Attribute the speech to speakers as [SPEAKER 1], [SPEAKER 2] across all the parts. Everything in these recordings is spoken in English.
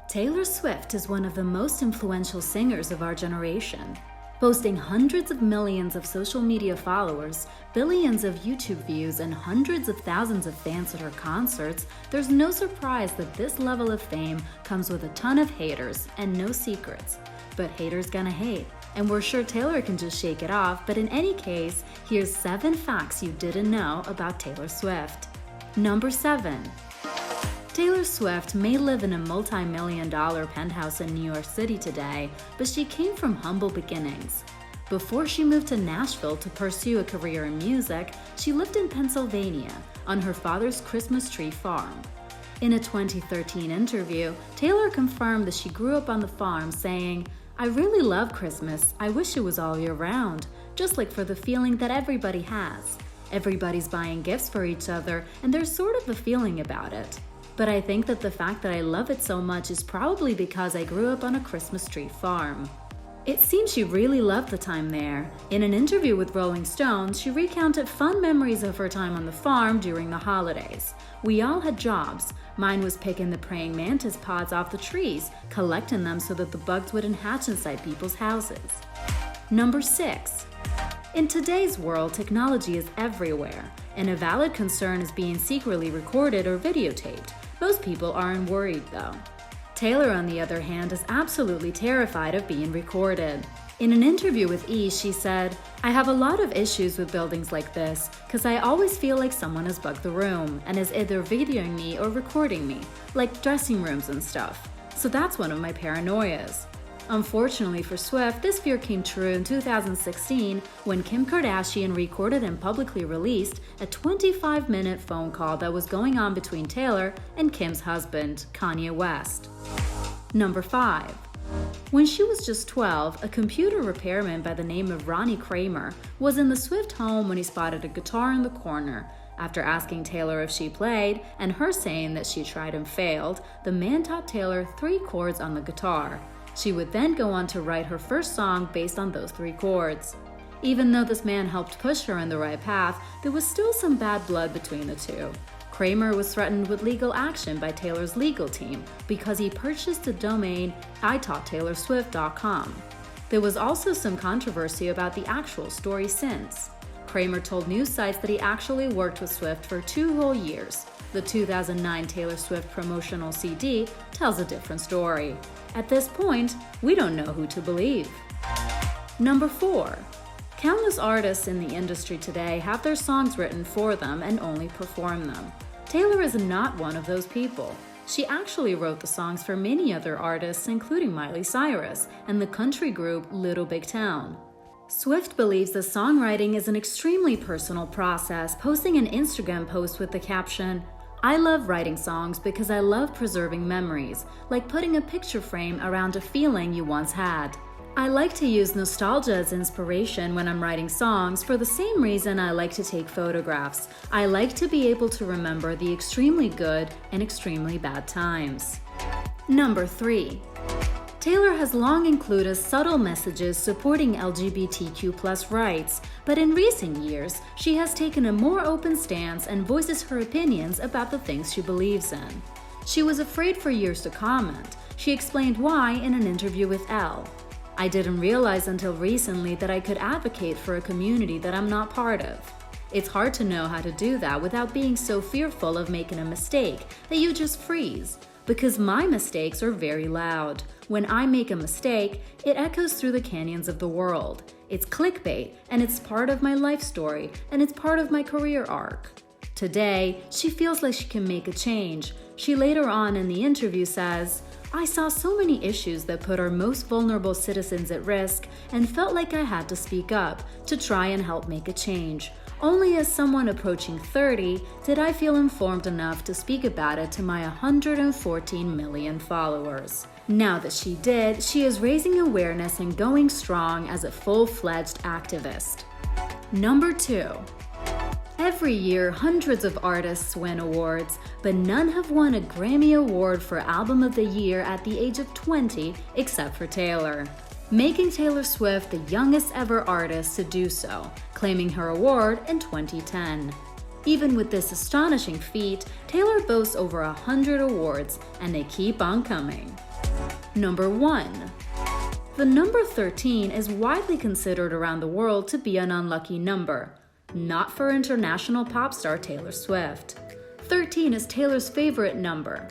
[SPEAKER 1] Taylor Swift is one of the most influential singers of our generation. Boasting hundreds of millions of social media followers, billions of YouTube views, and hundreds of thousands of fans at her concerts, there's no surprise that this level of fame comes with a ton of haters and no secrets. But haters gonna hate, and we're sure Taylor can just shake it off, but in any case, here's 7 facts you didn't know about Taylor Swift. Number 7. Taylor Swift may live in a multi-million-dollar penthouse in New York City today, but she came from humble beginnings. Before she moved to Nashville to pursue a career in music, she lived in Pennsylvania on her father's Christmas tree farm. In a 2013 interview, Taylor confirmed that she grew up on the farm, saying, "I really love Christmas. I wish it was all year round, just like for the feeling that everybody has. Everybody's buying gifts for each other, and there's sort of a feeling about it. But I think that the fact that I love it so much is probably because I grew up on a Christmas tree farm." It seems she really loved the time there. In an interview with Rolling Stone, she recounted fun memories of her time on the farm during the holidays. "We all had jobs. Mine was picking the praying mantis pods off the trees, collecting them so that the bugs wouldn't hatch inside people's houses." Number 6. In today's world, technology is everywhere, and a valid concern is being secretly recorded or videotaped. Most people aren't worried, though. Taylor, on the other hand, is absolutely terrified of being recorded. In an interview with E! She said, "I have a lot of issues with buildings like this, because I always feel like someone has bugged the room and is either videoing me or recording me, like dressing rooms and stuff. So that's one of my paranoias." Unfortunately for Swift, this fear came true in 2016 when Kim Kardashian recorded and publicly released a 25-minute phone call that was going on between Taylor and Kim's husband, Kanye West. Number 5. When she was just 12, a computer repairman by the name of Ronnie Kramer was in the Swift home when he spotted a guitar in the corner. After asking Taylor if she played, and her saying that she tried and failed, the man taught Taylor 3 chords on the guitar. She would then go on to write her first song based on those 3 chords. Even though this man helped push her in the right path, there was still some bad blood between the two. Kramer was threatened with legal action by Taylor's legal team because he purchased the domain ITaughtTaylorSwift.com. There was also some controversy about the actual story since. Kramer told news sites that he actually worked with Swift for 2 whole years. The 2009 Taylor Swift promotional CD tells a different story. At this point, we don't know who to believe. Number 4. Countless artists in the industry today have their songs written for them and only perform them. Taylor is not one of those people. She actually wrote the songs for many other artists, including Miley Cyrus and the country group Little Big Town. Swift believes that songwriting is an extremely personal process, posting an Instagram post with the caption, "I love writing songs because I love preserving memories, like putting a picture frame around a feeling you once had. I like to use nostalgia as inspiration when I'm writing songs for the same reason I like to take photographs. I like to be able to remember the extremely good and extremely bad times." Number 3. Taylor has long included subtle messages supporting LGBTQ+ rights, but in recent years, she has taken a more open stance and voices her opinions about the things she believes in. She was afraid for years to comment. She explained why in an interview with Elle. "I didn't realize until recently that I could advocate for a community that I'm not part of. It's hard to know how to do that without being so fearful of making a mistake that you just freeze. Because my mistakes are very loud. When I make a mistake, it echoes through the canyons of the world. It's clickbait, and it's part of my life story, and it's part of my career arc." Today, she feels like she can make a change. She later on in the interview says, "I saw so many issues that put our most vulnerable citizens at risk and felt like I had to speak up to try and help make a change. Only as someone approaching 30 did I feel informed enough to speak about it to my 114 million followers." Now that she did, she is raising awareness and going strong as a full-fledged activist. Number 2. Every year, hundreds of artists win awards, but none have won a Grammy Award for Album of the Year at the age of 20 except for Taylor, making Taylor Swift the youngest ever artist to do so, claiming her award in 2010. Even with this astonishing feat, Taylor boasts over 100 awards, and they keep on coming. Number 1. The number 13 is widely considered around the world to be an unlucky number. Not for international pop star Taylor Swift. 13 is Taylor's favorite number.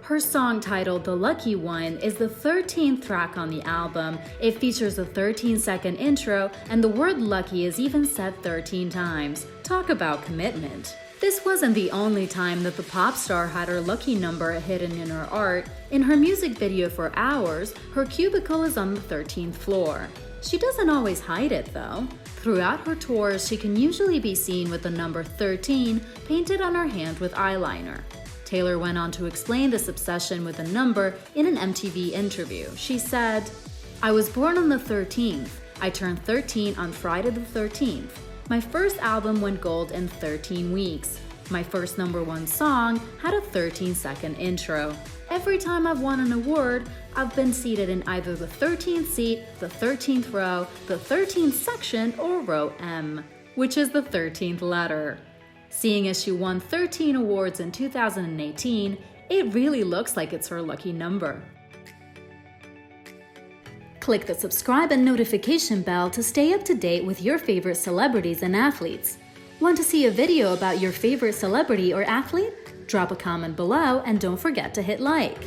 [SPEAKER 1] Her song titled The Lucky One is the 13th track on the album. It features a 13-second intro, and the word lucky is even said 13 times. Talk about commitment. This wasn't the only time that the pop star had her lucky number hidden in her art. In her music video for Hours, her cubicle is on the 13th floor. She doesn't always hide it though. Throughout her tours, she can usually be seen with the number 13 painted on her hand with eyeliner. Taylor went on to explain this obsession with a number in an MTV interview. She said, "I was born on the 13th. I turned 13 on Friday the 13th. My first album went gold in 13 weeks. My first #1 song had a 13-second intro. Every time I've won an award, I've been seated in either the 13th seat, the 13th row, the 13th section, or row M, which is the 13th letter." Seeing as she won 13 awards in 2018, it really looks like it's her lucky number. Click the subscribe and notification bell to stay up to date with your favorite celebrities and athletes. Want to see a video about your favorite celebrity or athlete? Drop a comment below and don't forget to hit like.